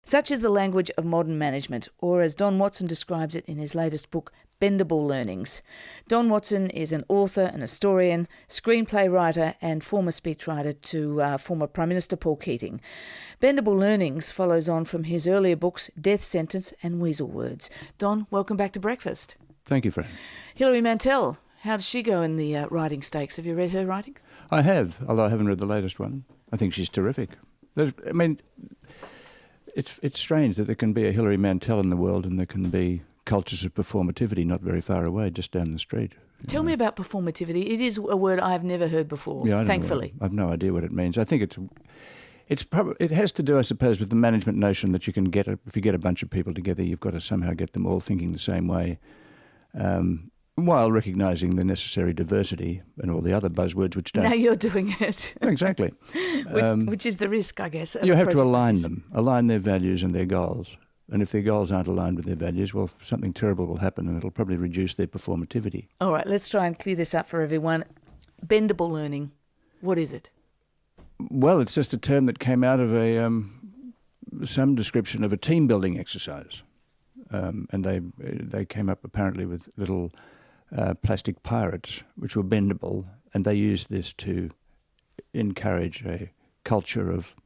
Such is the language of modern management, or as Don Watson describes it in his latest book, Bendable Learnings. Don Watson is an author, an historian, screenplay writer and former speechwriter to former Prime Minister Paul Keating. Bendable Learnings follows on from his earlier books, Death Sentence and Weasel Words. Don, welcome back to Breakfast. Thank you, Fran. Hilary Mantel, how does she go in the writing stakes? Have you read her writings? I have, although I haven't read the latest one. I think she's terrific. It's strange that there can be a Hilary Mantel in the world and there can be cultures of performativity not very far away, just down the street. Tell me about performativity. It is a word I've never heard before, thankfully. I have no idea what it means. I think it has to do, I suppose, with the management notion that you can get, if you get a bunch of people together, you've got to somehow get them all thinking the same way, while recognising the necessary diversity and all the other buzzwords which don't. Now you're doing it. Exactly. which is the risk, I guess. You have to align their values and their goals. And if their goals aren't aligned with their values, well, something terrible will happen and it'll probably reduce their performativity. All right, let's try and clear this up for everyone. Bendable learning, what is it? Well, it's just a term that came out of some description of a team-building exercise. And they came up apparently with little plastic pirates, which were bendable, and they used this to encourage a culture of,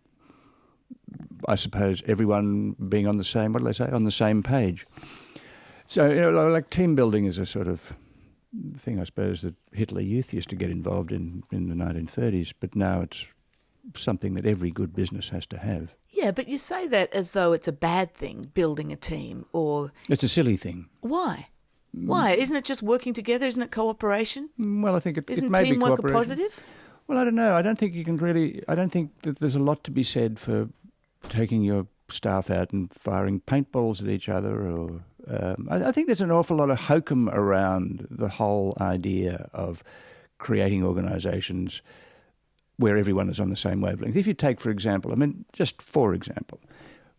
I suppose, everyone being on the same, on the same page. So, like team building is a sort of thing, I suppose, that Hitler Youth used to get involved in the 1930s, but now it's something that every good business has to have. Yeah, but you say that as though it's a bad thing, building a team, or... It's a silly thing. Why? Why? Isn't it just working together? Isn't it cooperation? Well, I think it may be cooperation. Isn't teamwork a positive? Well, I don't know. I don't think that there's a lot to be said for taking your staff out and firing paintballs at each other. Or I think there's an awful lot of hokum around the whole idea of creating organisations where everyone is on the same wavelength. If you take, for example,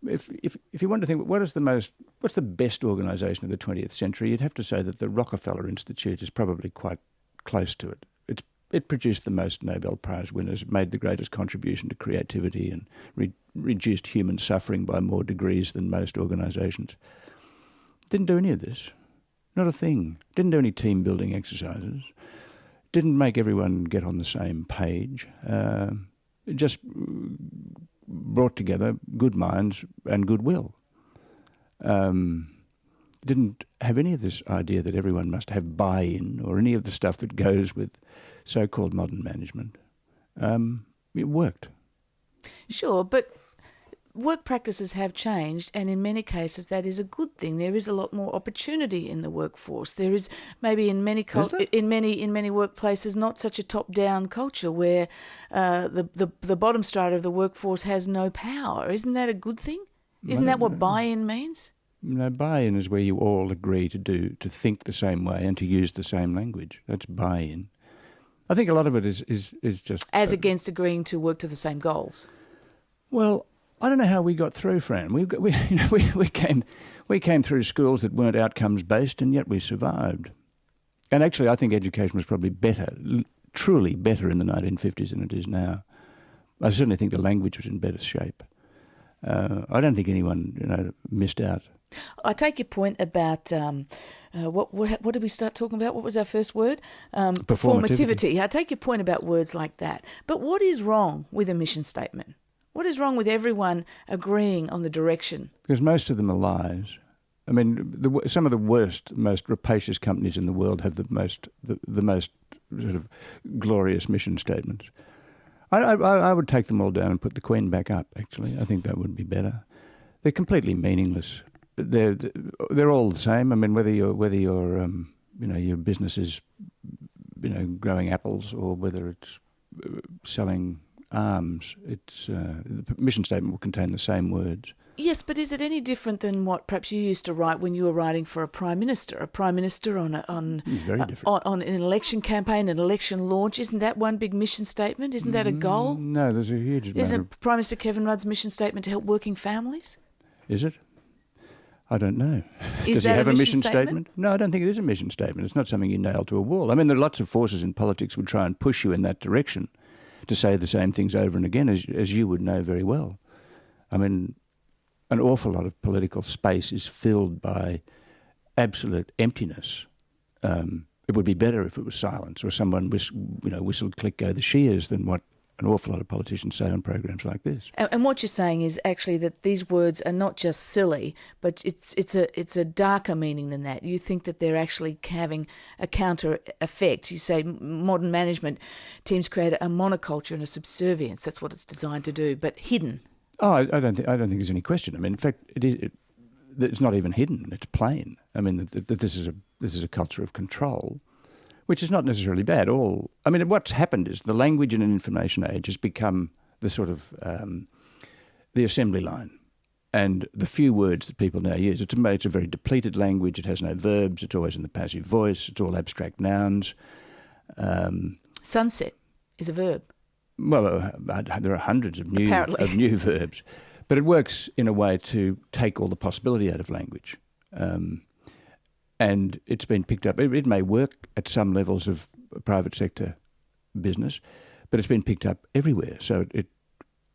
if you want to think what's the best organisation of the 20th century, you'd have to say that the Rockefeller Institute is probably quite close to it. It produced the most Nobel Prize winners, it made the greatest contribution to creativity and reduced human suffering by more degrees than most organisations. Didn't do any of this. Not a thing. Didn't do any team-building exercises. Didn't make everyone get on the same page. It just brought together good minds and goodwill. Didn't have any of this idea that everyone must have buy-in or any of the stuff that goes with so-called modern management. It worked. Sure, but work practices have changed, and in many cases that is a good thing. There is a lot more opportunity in the workforce. There is maybe in many workplaces not such a top-down culture where the bottom strata of the workforce has no power. Isn't that a good thing? Isn't that what buy-in means? No, buy-in is where you all agree to think the same way and to use the same language. That's buy-in. I think a lot of it is just... As against agreeing to work to the same goals. Well, I don't know how we got through, Fran. We came through schools that weren't outcomes-based, and yet we survived. And actually, I think education was probably better, truly better in the 1950s than it is now. I certainly think the language was in better shape. I don't think anyone, missed out. I take your point about what did we start talking about? What was our first word? Performativity. I take your point about words like that. But what is wrong with a mission statement? What is wrong with everyone agreeing on the direction? Because most of them are lies. I mean, some of the worst, most rapacious companies in the world have the most sort of glorious mission statements. I would take them all down and put the Queen back up, actually. I think that would be better. They're completely meaningless. They're all the same. I mean, whether your business is, growing apples or whether it's selling arms, the mission statement will contain the same words. Yes, but is it any different than what perhaps you used to write when you were writing for a prime minister? A prime minister on an election campaign, an election launch. Isn't that one big mission statement? Isn't that a goal? No, there's a huge amount. Isn't Prime Minister Kevin Rudd's mission statement to help working families? Is it? I don't know. Does he have a mission statement? No, I don't think it is a mission statement. It's not something you nail to a wall. I mean, there are lots of forces in politics would try and push you in that direction to say the same things over and again, as you would know very well. I mean, an awful lot of political space is filled by absolute emptiness. It would be better if it was silence, or someone whistled, click, go the shears, than what an awful lot of politicians say on programs like this. And what you're saying is actually that these words are not just silly, but it's a darker meaning than that. You think that they're actually having a counter effect. You say modern management teams create a monoculture and a subservience. That's what it's designed to do, but hidden. Oh, I don't think there's any question. I mean, in fact, it's not even hidden. It's plain. I mean, that this is a culture of control, which is not necessarily bad. What's happened is the language in an information age has become the sort of the assembly line, and the few words that people now use. It's a very depleted language. It has no verbs. It's always in the passive voice. It's all abstract nouns. Sunset is a verb. Well, there are hundreds of new verbs, but it works in a way to take all the possibility out of language. And it's been picked up. It may work at some levels of private sector business, but it's been picked up everywhere. So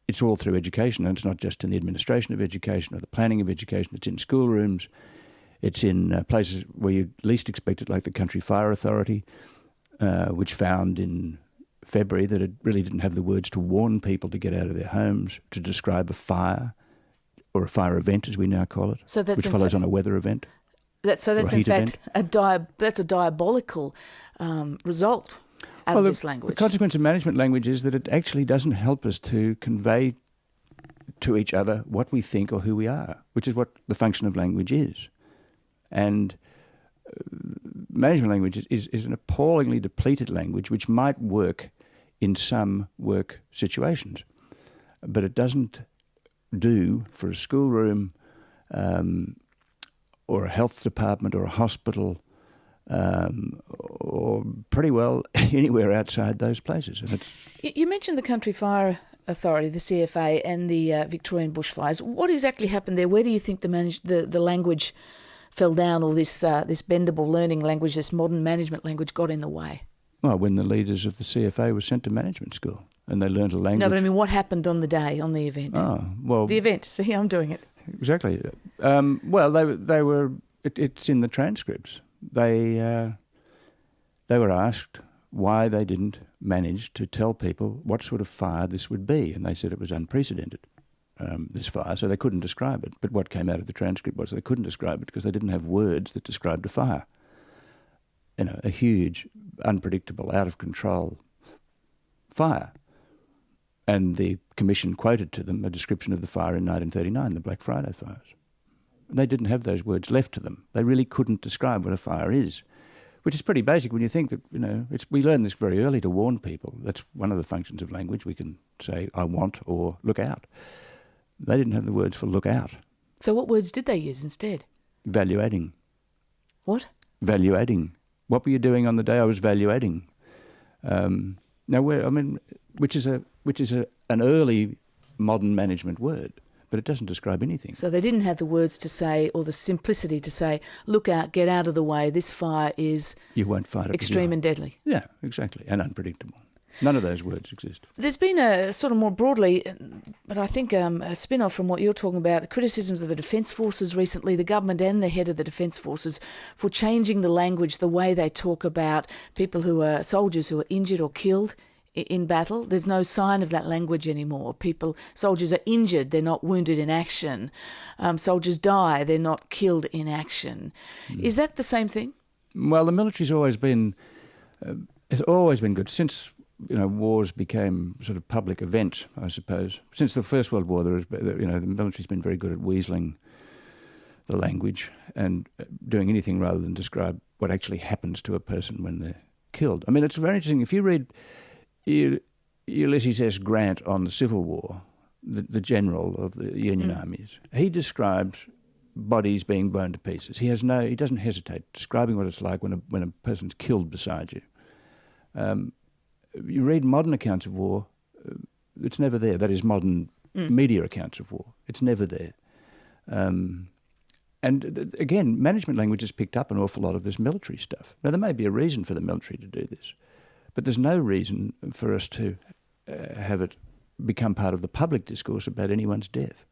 it's all through education, and it's not just in the administration of education or the planning of education. It's in schoolrooms. It's in places where you least expect it, like the Country Fire Authority, which found in February that it really didn't have the words to warn people to get out of their homes, to describe a fire, or a fire event, as we now call it, which follows on a weather event. That's in fact that's a diabolical result out of this language. The consequence of management language is that it actually doesn't help us to convey to each other what we think or who we are, which is what the function of language is. And management language is an appallingly depleted language, which might work in some work situations, but it doesn't do for a schoolroom, or a health department, or a hospital, or pretty well anywhere outside those places. And you mentioned the Country Fire Authority, the CFA, and the Victorian bushfires. What exactly happened there? Where do you think the language fell down, or this bendable learning language, this modern management language, got in the way? Well, when the leaders of the CFA were sent to management school and they learned a language. No, but I mean, what happened on the day, on the event? Oh, well. The event. See, I'm doing it. Exactly. Well, they were. It's in the transcripts. They were asked why they didn't manage to tell people what sort of fire this would be, and they said it was unprecedented, this fire, so they couldn't describe it. But what came out of the transcript was they couldn't describe it because they didn't have words that described a fire. A huge, unpredictable, out of control fire. And the Commission quoted to them a description of the fire in 1939, the Black Friday fires. They didn't have those words left to them. They really couldn't describe what a fire is, which is pretty basic when you think that, we learned this very early to warn people. That's one of the functions of language. We can say, I want, or look out. They didn't have the words for look out. So what words did they use instead? Valuating. What? Valuating. What were you doing on the day I was valuating? Which is an early modern management word, but it doesn't describe anything. So they didn't have the words to say, or the simplicity to say, look out, get out of the way, this fire is you won't fight it extreme and deadly. Yeah, exactly, and unpredictable. None of those words exist. There's been a sort of more broadly, but I think a spin-off from what you're talking about, criticisms of the Defence Forces recently, the government and the head of the Defence Forces, for changing the language, the way they talk about people who are soldiers who are injured or killed in battle. There's no sign of that language anymore. Soldiers are injured, they're not wounded in action. Soldiers die, they're not killed in action. Is that the same thing? Well, the military's always been good since wars became sort of public events, I suppose. Since the First World War, the military's been very good at weaseling the language and doing anything rather than describe what actually happens to a person when they're killed. I mean, it's very interesting. If you read Ulysses S. Grant on the Civil War, the general of the Union armies, he describes bodies being blown to pieces. He doesn't hesitate describing what it's like when a person's killed beside you. You read modern accounts of war, it's never there. That is modern media accounts of war. It's never there. Again, management language has picked up an awful lot of this military stuff. Now, there may be a reason for the military to do this, but there's no reason for us to have it become part of the public discourse about anyone's death.